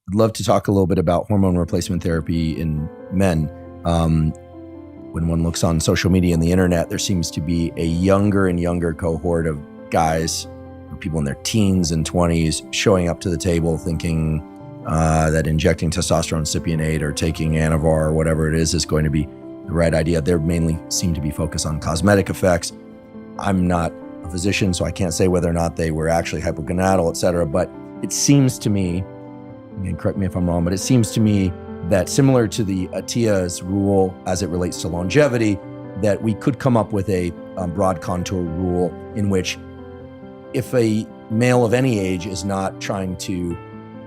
I'd love to talk a little bit about hormone replacement therapy in men. When one looks on social media and the internet, there seems to be a younger and younger cohort of guys, people in their teens and 20s, showing up to the table thinking that injecting testosterone cypionate or taking Anavar or whatever it is going to be the right idea. They mainly seem to be focused on cosmetic effects. I'm not a physician, so I can't say whether or not they were actually hypogonadal, et cetera, but it seems to me, and correct me if I'm wrong, but it seems to me that similar to the Attia's rule as it relates to longevity, that we could come up with a broad contour rule in which if a male of any age is not trying to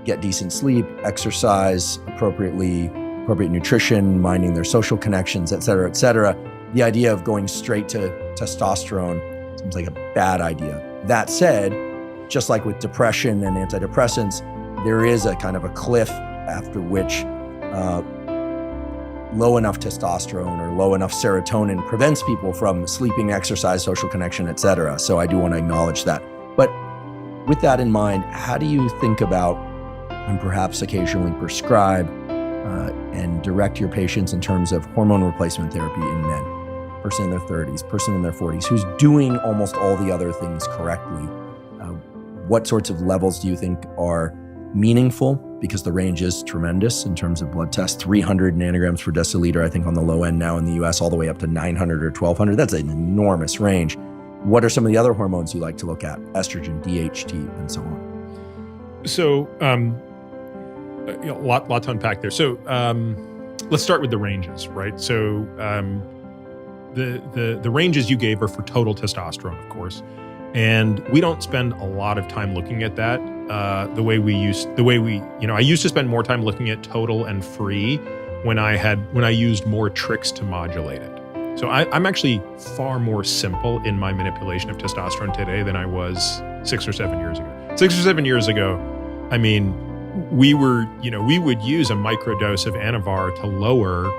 get decent sleep, exercise appropriately, appropriate nutrition, minding their social connections, et cetera, the idea of going straight to testosterone seems like a bad idea. That said, just like with depression and antidepressants, there is a kind of a cliff after which low enough testosterone or low enough serotonin prevents people from sleeping, exercise, social connection, et cetera. So I do want to acknowledge that. But with that in mind, how do you think about and perhaps occasionally prescribe and direct your patients in terms of hormone replacement therapy in men? Person in their 30s, person in their 40s, who's doing almost all the other things correctly. What sorts of levels do you think are meaningful? Because the range is tremendous in terms of blood tests, 300 nanograms per deciliter, I think on the low end now in the US, all the way up to 900 or 1200. That's an enormous range. What are some of the other hormones you like to look at? Estrogen, DHT, and so on. So, a lot to unpack there. So, let's start with the ranges, right? So, the ranges you gave are for total testosterone, of course, and we don't spend a lot of time looking at that. I used to spend more time looking at total and free when I used more tricks to modulate it. So I'm actually far more simple in my manipulation of testosterone today than I was 6 or 7 years ago. 6 or 7 years ago, I mean, we would use a microdose of Anavar to lower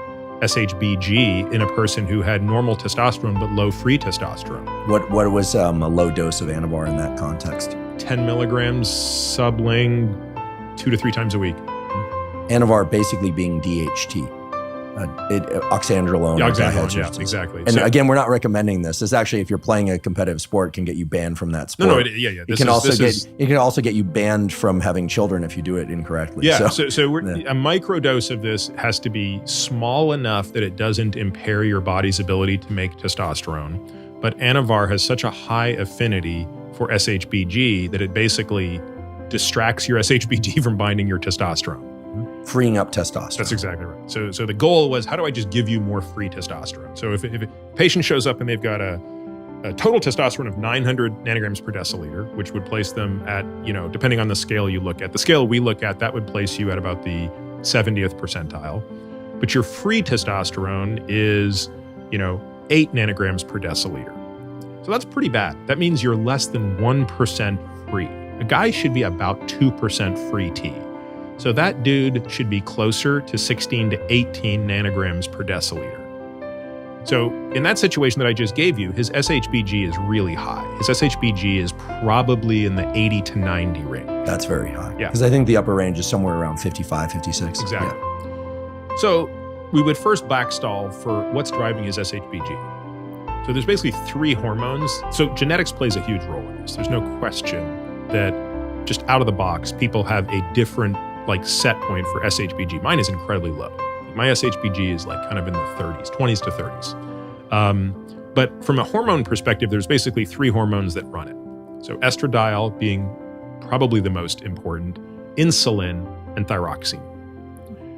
SHBG in a person who had normal testosterone but low free testosterone. What was a low dose of Anavar in that context? 10 milligrams subling 2 to 3 times a week. Anavar basically being DHT, oxandrolone. Yeah, exactly. And again, we're not recommending this. This actually, if you're playing a competitive sport, can get you banned from that sport. It can also get you banned from having children if you do it incorrectly. Yeah. So a microdose of this has to be small enough that it doesn't impair your body's ability to make testosterone. But Anavar has such a high affinity for SHBG that it basically distracts your SHBG from binding your testosterone. Freeing up testosterone. That's exactly right. So the goal was, how do I just give you more free testosterone? So if a patient shows up and they've got a total testosterone of 900 nanograms per deciliter, which would place them at, depending on the scale you look at, the scale we look at, that would place you at about the 70th percentile. But your free testosterone is, 8 nanograms per deciliter. So that's pretty bad. That means you're less than 1% free. A guy should be about 2% free T. So that dude should be closer to 16 to 18 nanograms per deciliter. So in that situation that I just gave you, his SHBG is really high. His SHBG is probably in the 80 to 90 range. That's very high. Yeah. Because I think the upper range is somewhere around 55, 56. Exactly. Yeah. So we would first backstall for what's driving his SHBG. So there's basically 3 hormones. So genetics plays a huge role in this. There's no question that just out of the box, people have a different set point for SHBG. Mine is incredibly low. My SHBG is kind of in the 30s, 20s to 30s. But from a hormone perspective, there's basically 3 hormones that run it. So estradiol being probably the most important, insulin, and thyroxine.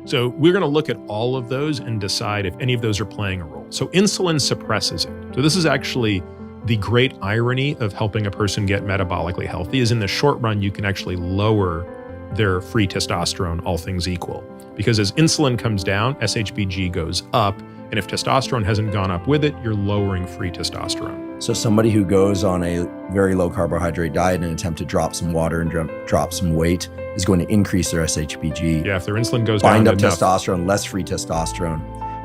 So we're going to look at all of those and decide if any of those are playing a role. So insulin suppresses it. So this is actually the great irony of helping a person get metabolically healthy, is in the short run, you can actually lower their free testosterone, all things equal. Because as insulin comes down, SHBG goes up, and if testosterone hasn't gone up with it, you're lowering free testosterone. So somebody who goes on a very low carbohydrate diet in an attempt to drop some water and drop some weight is going to increase their SHBG. Yeah, if their insulin goes down bind up enough. Testosterone, less free testosterone.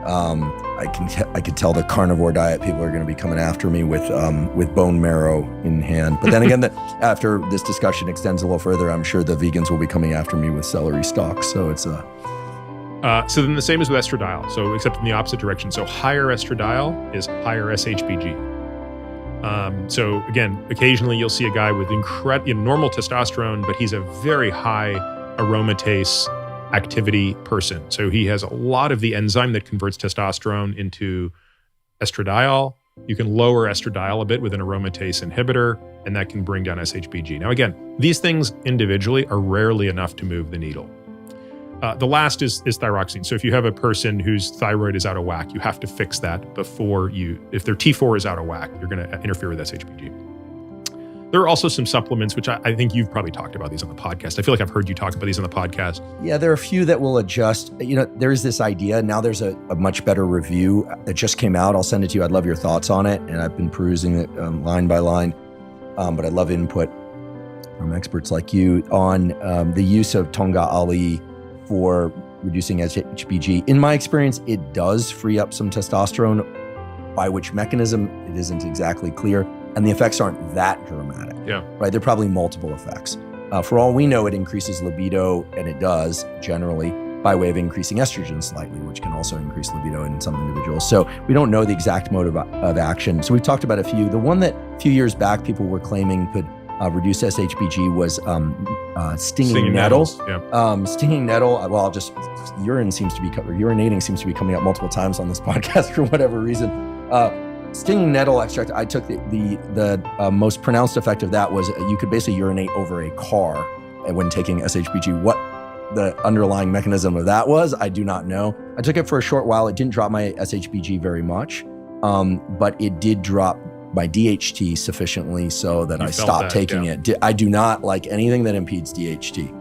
I could tell the carnivore diet people are going to be coming after me with bone marrow in hand. But then again, after this discussion extends a little further, I'm sure the vegans will be coming after me with celery stalks. So it's so then the same as with estradiol, so except in the opposite direction. So higher estradiol is higher SHBG. So again, occasionally you'll see a guy with normal testosterone, but he's a very high aromatase activity person. So he has a lot of the enzyme that converts testosterone into estradiol. You can lower estradiol a bit with an aromatase inhibitor, and that can bring down SHBG. Now again, these things individually are rarely enough to move the needle. The last is thyroxine. So if you have a person whose thyroid is out of whack, you have to fix that if their T4 is out of whack, you're going to interfere with SHBG. There are also some supplements, which I think you've probably talked about these on the podcast. I feel like I've heard you talk about these on the podcast. Yeah, there are a few that will adjust. There's this idea. Now there's a much better review that just came out. I'll send it to you. I'd love your thoughts on it. And I've been perusing it line by line. But I'd love input from experts like you on the use of Tonga Ali for reducing SHBG. In my experience, it does free up some testosterone. By which mechanism, it isn't exactly clear. And the effects aren't that dramatic. Yeah. Right? There are probably multiple effects. For all we know, it increases libido, and it does generally by way of increasing estrogen slightly, which can also increase libido in some individuals. So we don't know the exact mode of action. So we've talked about a few. The one that a few years back people were claiming could reduce SHBG was stinging nettles. Yeah. Stinging nettle. Well, urinating seems to be coming up multiple times on this podcast for whatever reason. Stinging nettle extract, I took the most pronounced effect of that was you could basically urinate over a car when taking SHBG. What the underlying mechanism of that was, I do not know. I took it for a short while. It didn't drop my SHBG very much, but it did drop my DHT sufficiently so that I stopped taking it. I do not like anything that impedes DHT.